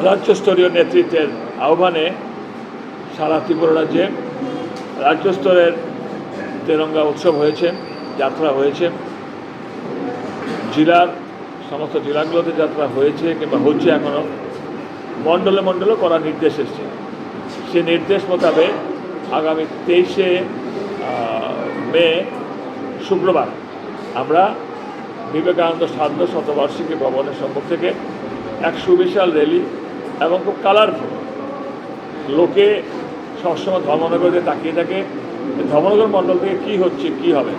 রাজ্যস্তরীয় নেতৃত্বের আহ্বানে সারা ত্রিপুরা রাজ্যে রাজ্যস্তরের তেরঙ্গা উৎসব হয়েছে, যাত্রা হয়েছে। জেলার সমস্ত জেলাগুলোতে যাত্রা হয়েছে কিংবা হচ্ছে এখনও। মণ্ডলে মণ্ডলে করার নির্দেশ এসছে। সে নির্দেশ মোতাবেক আগামী 23শে মে শুক্রবার আমরা বিবেকানন্দ সার্ধ শতবার্ষিকী ভবনের সম্মুখ থেকে এক সুবিশাল র্যালি এবং খুব কালারফুল, লোকে সবসময় ধর্মনগরে তাকিয়ে থাকে ধর্মনগর মণ্ডল থেকে কী হচ্ছে কী হবে।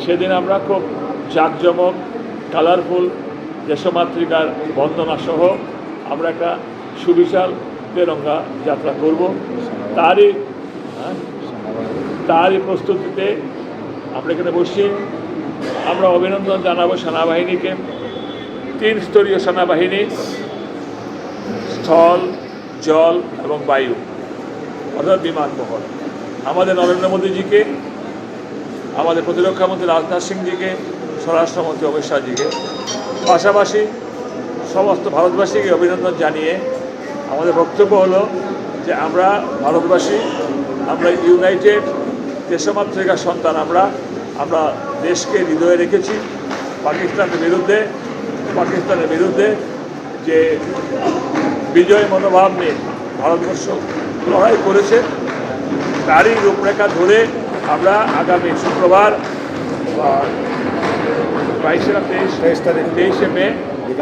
সেদিন আমরা খুব জাঁকজমক কালারফুল দেশমাতৃকার বন্দনা সহ আমরা একটা সুবিশাল তেরঙ্গা যাত্রা করব। তারই প্রস্তুতিতে আমরা এখানে বসছি। আমরা অভিনন্দন জানাবো সেনাবাহিনীকে, 3 স্তরীয় সেনাবাহিনী, স্থল, জল এবং বায়ু, অর্থাৎ বিমান বহর। আমাদের নরেন্দ্র মোদীজিকে, আমাদের প্রতিরক্ষামন্ত্রী রাজনাথ সিংজিকে, স্বরাষ্ট্রমন্ত্রী অমিত শাহজিকে, পাশাপাশি সমস্ত ভারতবাসীকে অভিনন্দন জানিয়ে আমাদের বক্তব্য হলো যে আমরা ভারতবাসী, আমরা ইউনাইটেড দেশমাতৃকার সন্তান। আমরা দেশকে হৃদয়ে রেখেছি। পাকিস্তানের বিরুদ্ধে যে বিজয় মনোভাব নিয়ে ভারতবর্ষ লড়াই করেছে, তারই রূপরেখা ধরে আমরা আগামী শুক্রবার 23শে মে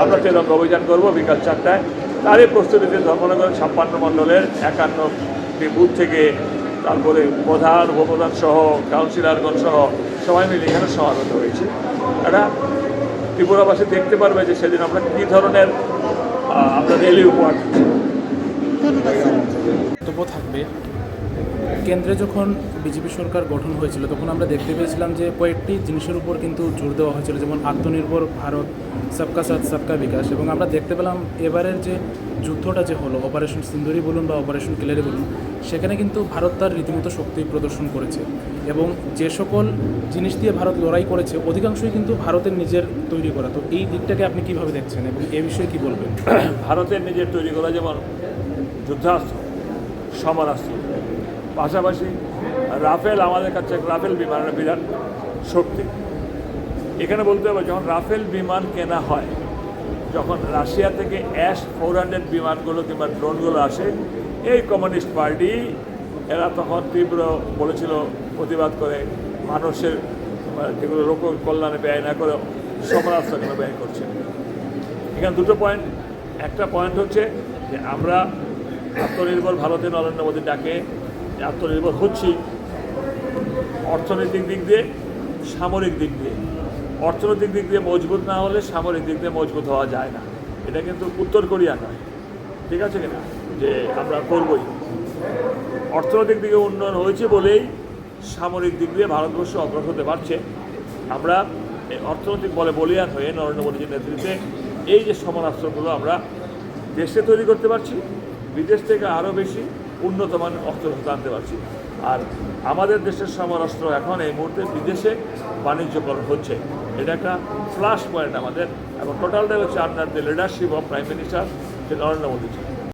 আমরা তেরঙ্গা অভিযান করব বিকাল 4টায়। তারই প্রস্তুতিতে ধর্মনগর 56 মণ্ডলের 51টি বুথ থেকে, তারপরে প্রধান উপপ্রধান সহ কাউন্সিলরগণ সহ সবাই মিলে এখানে সমাগত হয়েছে। এটা ত্রিপুরাবাসী দেখতে পারবে যে সেদিন আমরা কী ধরনের আমরা র্যালি উপহার দিচ্ছি। বক্তব্য থাকবে। কেন্দ্রে যখন বিজেপি সরকার গঠন হয়েছিল তখন আমরা দেখতে পেয়েছিলাম যে কয়েকটি জিনিসের উপর কিন্তু জোর দেওয়া হয়েছিল, যেমন আত্মনির্ভর ভারত, সবকা সাথ সবকা বিকাশ। এবং আমরা দেখতে পেলাম এবারের যে যুদ্ধটা যে হলো, অপারেশন সিন্দুরি বলুন বা অপারেশন ক্লিয়ারি বলুন, সেখানে কিন্তু ভারত তার রীতিমতো শক্তি প্রদর্শন করেছে। এবং যে সকল জিনিস দিয়ে ভারত লড়াই করেছে অধিকাংশই কিন্তু ভারতের নিজের তৈরি করা। তো এই দিকটাকে আপনি কীভাবে দেখছেন এবং এ বিষয়ে কী বলবেন? ভারতের নিজের তৈরি করা যেমন যুদ্ধাস্ত্র, সমরাস্ত্র, পাশাপাশি রাফেল, আমাদের কাছে রাফেল বিমানের বিরাট শক্তি। এখানে বলতে হবে যখন রাফেল বিমান কেনা হয়, যখন রাশিয়া থেকে S-400 বিমানগুলো কিংবা ড্রোনগুলো আসে, এই কমিউনিস্ট পার্টি এরা তখন তীব্র বলেছিল, প্রতিবাদ করে মানুষের যেগুলো লোক কল্যাণে ব্যয় না করে সমরাস্ত্র কেন ব্যয় করছে। এখানে দুটো পয়েন্ট। একটা পয়েন্ট হচ্ছে যে আমরা আত্মনির্ভর ভারতে নরেন্দ্র মোদী ডাকে আত্মনির্ভর হচ্ছি অর্থনৈতিক দিক দিয়ে, সামরিক দিক দিয়ে। অর্থনৈতিক দিক দিয়ে মজবুত না হলে সামরিক দিক দিয়ে মজবুত হওয়া যায় না। এটা কিন্তু উত্তর কোরিয়া নয়, ঠিক আছে কিনা, যে আমরা করবই। অর্থনৈতিক দিকে উন্নয়ন হয়েছে বলেই সামরিক দিক দিয়ে ভারতবর্ষ অগ্রসর হতে পারছে। আমরা এই অর্থনৈতিক বলে বলিয়ান হয়ে নরেন্দ্র মোদীজির নেতৃত্বে এই যে সমরাস্ত্রগুলো আমরা দেশে তৈরি করতে পারছি, বিদেশ থেকে আরও বেশি উন্নত মানের অস্ত্রশস্ত্র আনতে পারছি। আর আমাদের দেশের সমরাস্ত্র এখন এই মুহূর্তে বিদেশে বাণিজ্যকরণ হচ্ছে। এটা একটা ফ্লাশ পয়েন্ট আমাদের, এবং টোটালটা হচ্ছে আপনার the leadership of prime minister Narendra Modiji.